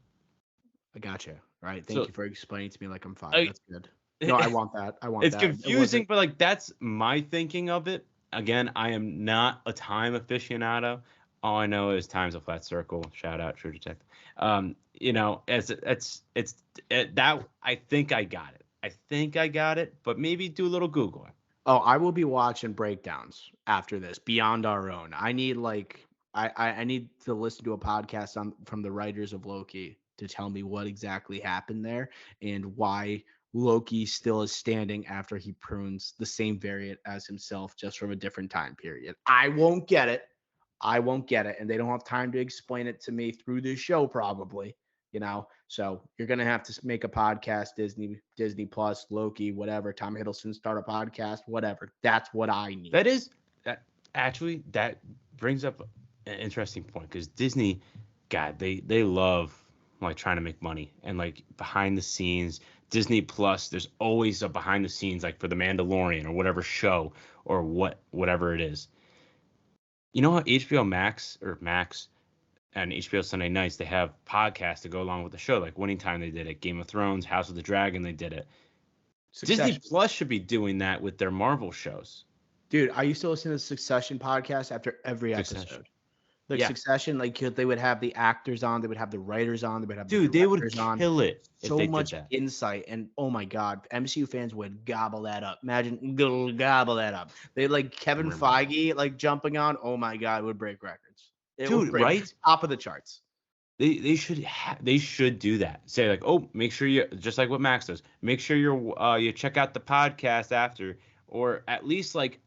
I gotcha. All right. Thank you for explaining to me like I'm 5. That's good. No, I want that. It's confusing, but like that's my thinking of it. Again, I am not a time aficionado. All I know is time's a flat circle. Shout out True Detective. That I think I got it. But maybe do a little Googling. Oh, I will be watching breakdowns after this beyond our own. I need I need to listen to a podcast from the writers of Loki to tell me what exactly happened there and why Loki still is standing after he prunes the same variant as himself, just from a different time period. I won't get it. And they don't have time to explain it to me through this show, probably. So you're gonna have to make a podcast, Disney Plus, Loki, whatever. Tom Hiddleston start a podcast, whatever. That's what I need. That brings up an interesting point, because Disney, God, they love like trying to make money and like behind the scenes Disney Plus, there's always a behind the scenes, like for the Mandalorian or whatever show or whatever it is. You know how HBO Max or Max and HBO Sunday Nights, they have podcasts to go along with the show. Like Winning Time, they did it. Game of Thrones, House of the Dragon, they did it. Disney Succession. Plus should be doing that with their Marvel shows. Dude, I used to listen to the Succession podcast after every Succession. episode. Like Yeah. Succession, like they would have the actors on, they would have the writers on, they would have the Dude, they would directors on. kill it if So they much did that. insight, and oh my god, MCU fans would gobble that up. Imagine gobble that up. They like Kevin Remember Feige like jumping on. Oh my god, it would break records. It would Dude, break right? top of the charts. They should do that. Say like, oh, make sure you, just like what Max does. Make sure you check out the podcast after, or at least like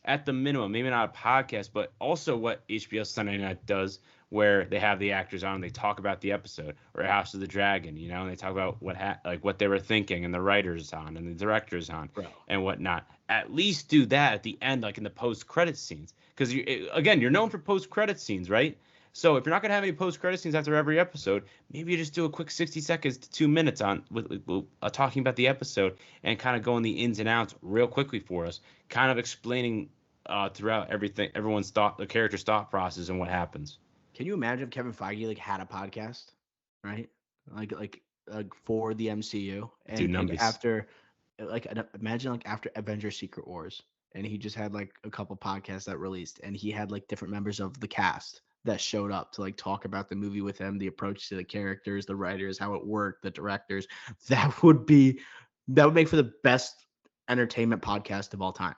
at the minimum, maybe not a podcast, but also what HBO Sunday Night does, where they have the actors on, they talk about the episode, or House of the Dragon, and they talk about what they were thinking, and the writers on, and the directors on, Bro. and whatnot. At least do that at the end, like in the post-credit scenes, because again, you're known for post-credit scenes, right? So if you're not gonna have any post-credit scenes after every episode, maybe you just do a quick 60 seconds to 2 minutes on with talking about the episode and kind of going the ins and outs real quickly for us, kind of explaining throughout everyone's the character's thought process and what happens. Can you imagine if Kevin Feige like had a podcast, right? Like for the MCU, and Dude, like, numbers. imagine like after Avengers Secret Wars, and he just had like a couple podcasts that released, and he had like different members of the cast that showed up to like talk about the movie with him, the approach to the characters, the writers, how it worked, the directors. That would make for the best entertainment podcast of all time.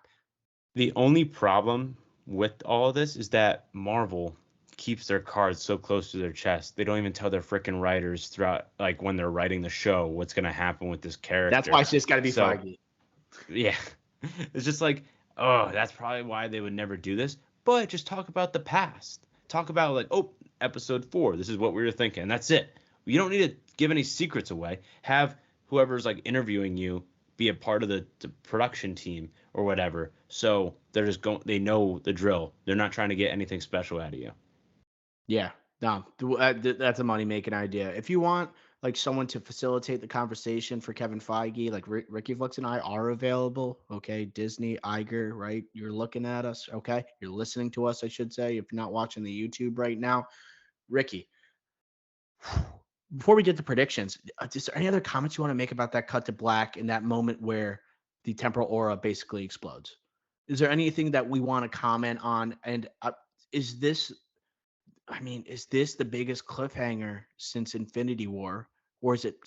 The only problem with all of this is that Marvel keeps their cards so close to their chest. They don't even tell their freaking writers throughout, like when they're writing the show, what's going to happen with this character. That's why it's just got to be So, Feige. Yeah. It's just like, oh, that's probably why they would never do this. But just talk about the past. Talk about like, oh, episode 4, this is what we were thinking. That's it. You don't need to give any secrets away. Have whoever's like interviewing you be a part of the production team or whatever. So they're just they know the drill. They're not trying to get anything special out of you. Yeah, no, that's a money making idea. If you want like someone to facilitate the conversation for Kevin Feige, like Ricky Flux and I are available. Okay, Disney, Iger, right? You're looking at us. Okay, you're listening to us, I should say. If you're not watching the YouTube right now, Ricky. Before we get to predictions, is there any other comments you want to make about that cut to black in that moment where the temporal aura basically explodes? Is there anything that we want to comment on? And is this the biggest cliffhanger since Infinity War, or is it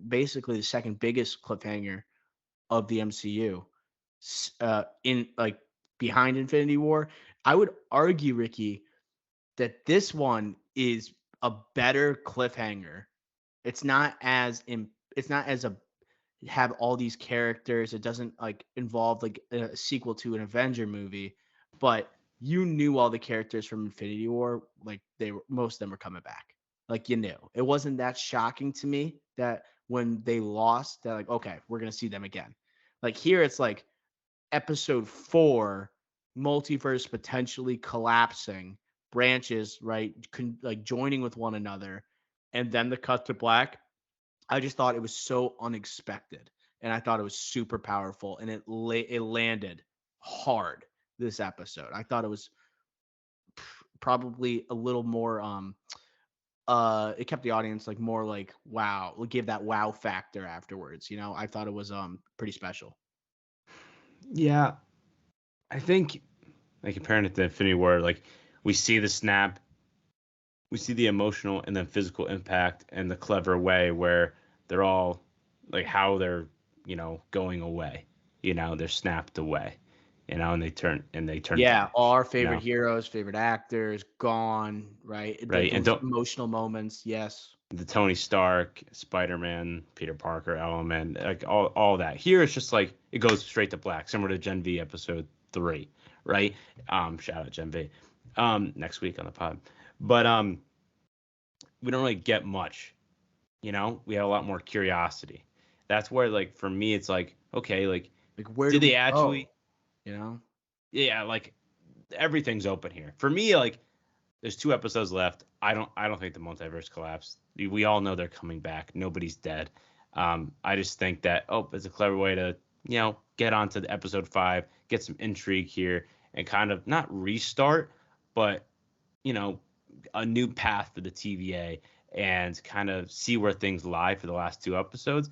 basically the second biggest cliffhanger of the MCU? In like behind Infinity War, I would argue, Ricky, that this one is a better cliffhanger. It's not as have all these characters. It doesn't like involve like a sequel to an Avenger movie, but you knew all the characters from Infinity War, like most of them were coming back. Like you knew. It wasn't that shocking to me that when they lost, they're like, okay, we're gonna see them again. Like here, it's like episode 4, multiverse potentially collapsing, branches, right, like joining with one another, and then the cut to black. I just thought it was so unexpected, and I thought it was super powerful, and it landed hard this episode. I thought it was probably a little more it kept the audience like more like wow, it gave that wow factor afterwards. I thought it was pretty special. Yeah, I think like comparing it to Infinity War, like we see the snap, we see the emotional and then physical impact and the clever way where they're all like how they're going away, they're snapped away, and they turn Yeah, to all our ash, favorite heroes, favorite actors gone, right? right, and Those don't emotional moments, yes. the Tony Stark, Spider-Man, Peter Parker element, like all that. Here it's just like it goes straight to black, similar to Gen V episode 3, right? Shout out Gen V. Next week on the pod. But we don't really get much. We have a lot more curiosity. That's where like for me it's like, okay, like where did do they we actually go? Yeah, like everything's open here. For me, like there's 2 episodes left. I don't think the multiverse collapsed. We all know they're coming back. Nobody's dead. I just think that it's a clever way to get onto the episode 5, get some intrigue here, and kind of not restart, but you know a new path for the TVA and kind of see where things lie for the last 2 episodes.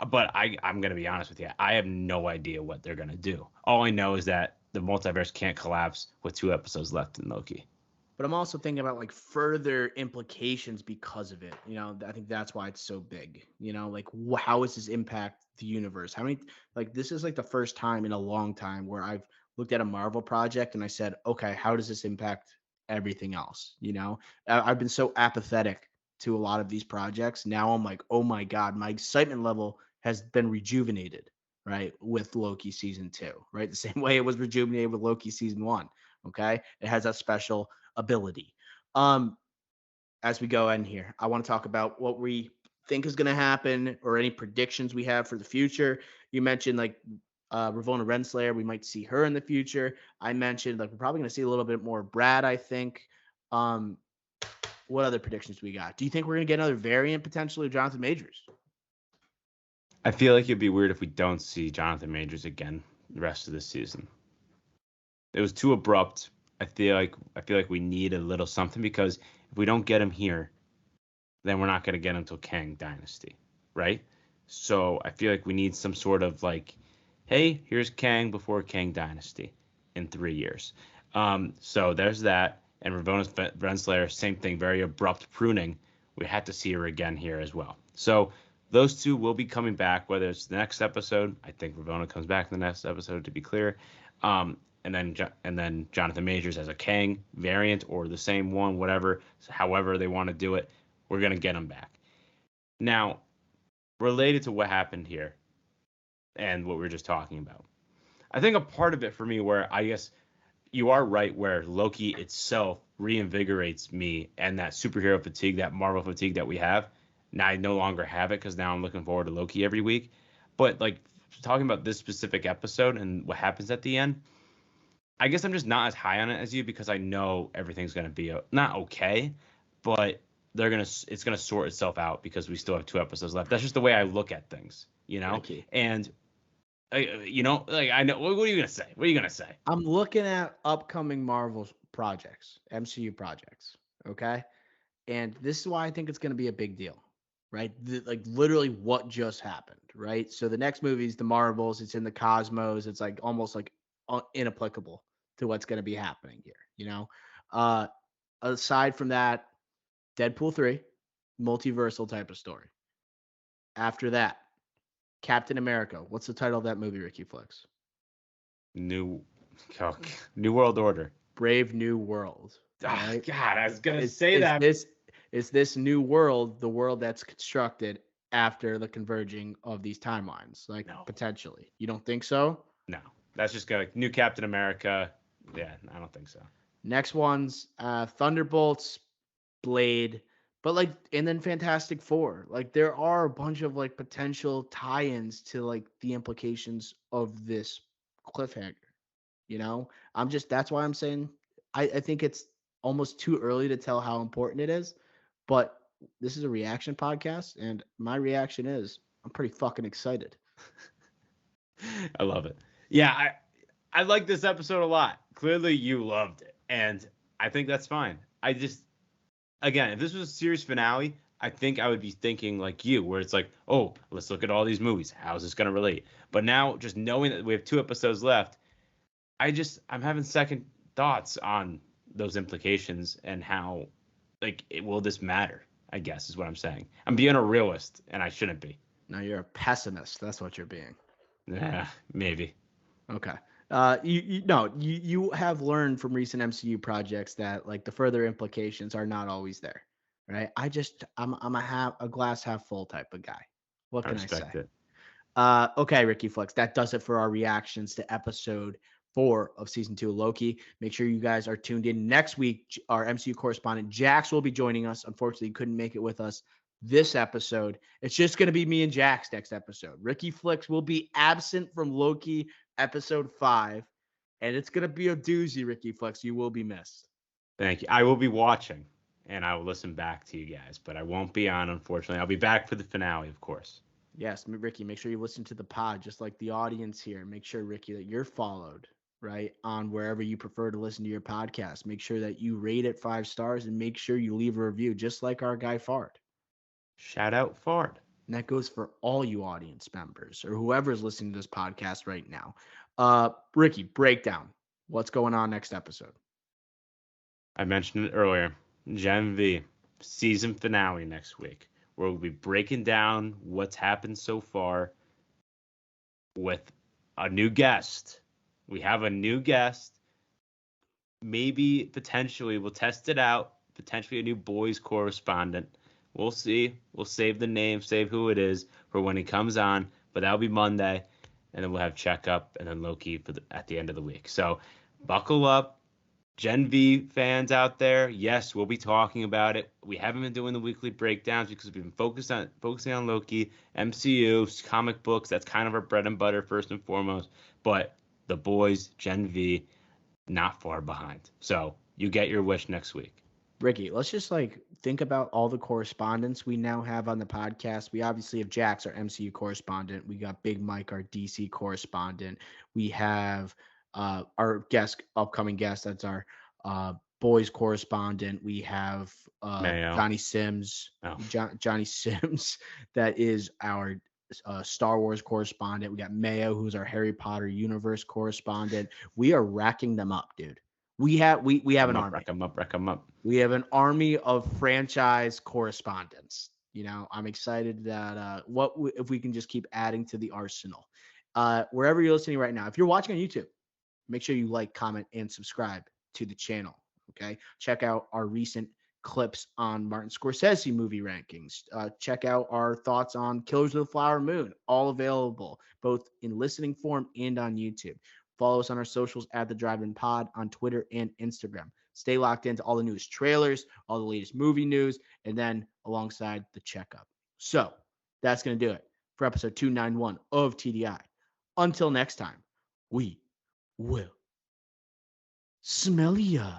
But I'm gonna be honest with you, I have no idea what they're gonna do. All I know is that the multiverse can't collapse with 2 episodes left in Loki. But I'm also thinking about like further implications because of it. I think that's why it's so big. Like how does this impact the universe? How many like this is like the first time in a long time where I've looked at a Marvel project and I said, okay, how does this impact everything else? I've been so apathetic to a lot of these projects. Now I'm like, oh my god, my excitement level has been rejuvenated, right, with Loki season 2, right? The same way it was rejuvenated with Loki season 1. Okay, it has that special ability. Um, as we go in here, I want to talk about what we think is going to happen or any predictions we have for the future. You mentioned like Ravonna Renslayer, we might see her in the future. I mentioned like we're probably going to see a little bit more Brad, I think. Um, what other predictions we got? Do you think we're going to get another variant potentially of Jonathan Majors? I feel like it'd be weird if we don't see Jonathan Majors again the rest of this season. It was too abrupt. I feel like we need a little something, because if we don't get him here, then we're not going to get him till Kang Dynasty, right? So I feel like we need some sort of like, hey, here's Kang before Kang Dynasty in 3 years. So there's that. And Ravonna Renslayer, same thing, very abrupt pruning. We had to see her again here as well. So those two will be coming back, whether it's the next episode. I think Ravonna comes back in the next episode, to be clear. And then Jonathan Majors as a Kang variant or the same one, whatever, however they want to do it, we're gonna get him back. Now, related to what happened here and what we were just talking about, I think a part of it for me, where I guess you are right, where Loki itself reinvigorates me, and that superhero fatigue, that Marvel fatigue that we have. Now I no longer have it, because now I'm looking forward to Loki every week. But like talking about this specific episode and what happens at the end, I guess I'm just not as high on it as you, because I know everything's gonna be not okay, but it's gonna sort itself out because we still have 2 episodes left. That's just the way I look at things, you know. Ricky. And like I know. What are you gonna say? What are you gonna say? I'm looking at upcoming Marvel projects, MCU projects. Okay. And this is why I think it's going to be a big deal, right? Like literally what just happened, right? So the next movie is the Marvels. It's in the cosmos. It's like almost like inapplicable to what's going to be happening here. Uh, aside from that, Deadpool 3, multiversal type of story. After that, Captain America. What's the title of that movie, Ricky Flex? New, oh, New World Order. Brave New World. Right? Oh, God, I was gonna is, say is that. Is this new world the world that's constructed after the converging of these timelines? Like No. potentially. You don't think so? No. That's just gonna New Captain America. Yeah, I don't think so. Next one's Thunderbolts, Blade, but like and then Fantastic Four. Like there are a bunch of like potential tie-ins to like the implications of this cliffhanger. That's why I'm saying I think it's almost too early to tell how important it is. But this is a reaction podcast, and my reaction is I'm pretty fucking excited. I love it. Yeah, I like this episode a lot. Clearly, you loved it, and I think that's fine. I just, again, if this was a series finale, I think I would be thinking like you, where it's like, oh, let's look at all these movies. How's this gonna relate? But now, just knowing that we have 2 episodes left, I'm having second thoughts on those implications and how, like, will this matter? I guess is what I'm saying. I'm being a realist, and I shouldn't be. No, you're a pessimist. That's what you're being. Yeah, maybe. Okay. You have learned from recent MCU projects that like the further implications are not always there, right? I'm a glass half full type of guy. What can I say? It. Okay, Ricky Flex, that does it for our reactions to episode 4 of season 2 of Loki. Make sure you guys are tuned in next week. Our MCU correspondent Jax will be joining us. Unfortunately, he couldn't make it with us this episode. It's just going to be me and Jax next episode. Ricky Flex will be absent from Loki episode 5, and it's going to be a doozy, Ricky Flex. You will be missed. Thank you. I will be watching, and I will listen back to you guys, but I won't be on, unfortunately. I'll be back for the finale, of course. Yes, Ricky, make sure you listen to the pod just like the audience here. Make sure, Ricky, that you're followed, right, on wherever you prefer to listen to your podcast. Make sure that you rate it 5 stars and make sure you leave a review just like our guy Fard. Shout out Fard. And that goes for all you audience members or whoever's listening to this podcast right now. Ricky, breakdown. What's going on next episode? I mentioned it earlier. Gen V season finale next week, where we'll be breaking down what's happened so far with a new guest. We have a new guest. Maybe potentially we'll test it out. Potentially a new boys correspondent. We'll see. We'll save the name, save who it is for when he comes on. But that'll be Monday, and then we'll have checkup and then Loki at the end of the week. So buckle up. Gen V fans out there, yes, we'll be talking about it. We haven't been doing the weekly breakdowns because we've been focusing on Loki, MCU, comic books. That's kind of our bread and butter first and foremost. But the boys, Gen V, not far behind. So you get your wish next week. Ricky, let's just think about all the correspondents we now have on the podcast. We obviously have Jax, our MCU correspondent. We got Big Mike, our DC correspondent. We have our upcoming guest. That's our boys correspondent. We have Mayo. Johnny Sims. Oh. Johnny Sims, that is our Star Wars correspondent. We got Mayo, who's our Harry Potter universe correspondent. We are racking them up, dude. We have an army. Rack 'em up. We have an army of franchise correspondents. I'm excited that if we can just keep adding to the arsenal. Wherever you're listening right now, if you're watching on YouTube, make sure you like, comment, and subscribe to the channel. Okay, check out our recent clips on Martin Scorsese movie rankings. Check out our thoughts on Killers of the Flower Moon, all available both in listening form and on YouTube. Follow us on our socials at The Drive-In Pod on Twitter and Instagram. Stay locked into all the newest trailers, all the latest movie news, and then alongside the checkup. So that's going to do it for episode 291 of TDI. Until next time, we will smell ya.